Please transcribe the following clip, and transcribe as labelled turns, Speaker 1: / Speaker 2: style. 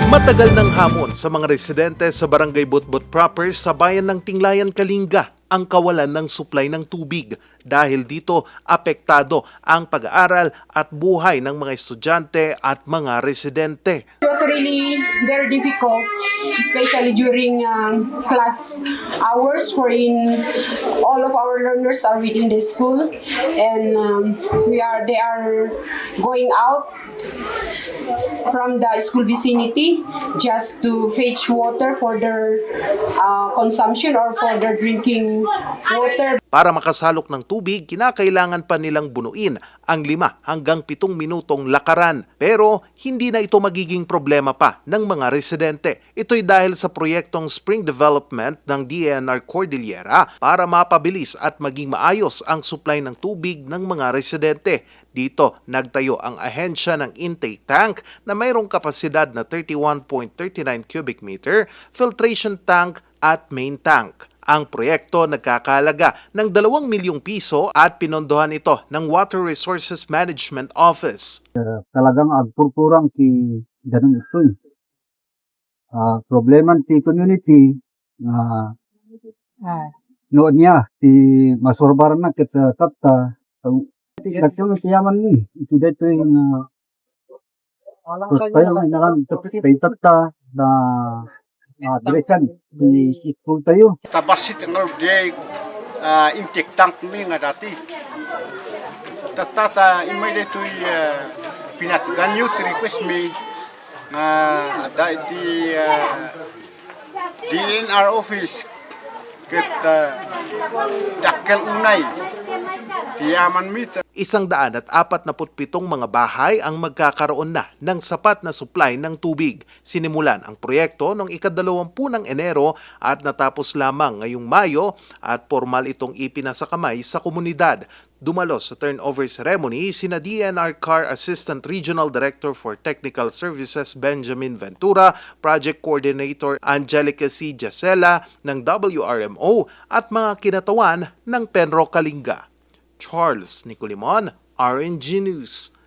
Speaker 1: Matagal ng hamon sa mga residente sa Barangay Butbut proper sa bayan ng Tinglayan, Kalinga ang kawalan ng supply ng tubig. Dahil dito, apektado ang pag-aaral at buhay ng mga estudyante at mga residente.
Speaker 2: It was really very difficult, especially during class hours wherein all of our learners are within the school and they are going out from the school vicinity just to fetch water for their consumption or for their drinking water.
Speaker 1: Para makasalok ng tubig, kinakailangan pa nilang bunuin ang 5 hanggang 7 minutong lakaran. Pero hindi na ito magiging problema pa ng mga residente. Ito'y dahil sa proyektong Spring Development ng DENR Cordillera para mapabilis at maging maayos ang supply ng tubig ng mga residente. Dito, nagtayo ang ahensya ng intake tank na mayroong kapasidad na 31.39 cubic meter, filtration tank at main tank. Ang proyekto nagkakalaga ng 2 milyong piso at pinondohan ito ng Water Resources Management Office.
Speaker 3: Talagang agpurpurang ti ganun ito. Problema ti community na noon niya ti masurbaran na kita tatta nagtulong tiyaman ni ito dito yung tayo nakan tatta na direksan di school tayo.
Speaker 4: Tabasit ng day intake tank mi nga dati. Tatata imay dito'y pinatganyo to request mi nga di DNR office ket dakkel unay tiyaman mi.
Speaker 1: 147 mga bahay ang magkakaroon na ng sapat na supply ng tubig. Sinimulan ang proyekto noong ika-20 ng Enero at natapos lamang ngayong Mayo at formal itong ipinasakamay sa komunidad. Dumalo sa turnover ceremony sina DNR CAR Assistant Regional Director for Technical Services Benjamin Ventura, Project Coordinator Angelica C. Jacela ng WRMO at mga kinatawan ng Penro Kalinga. Charles Nicolimon, RNG News.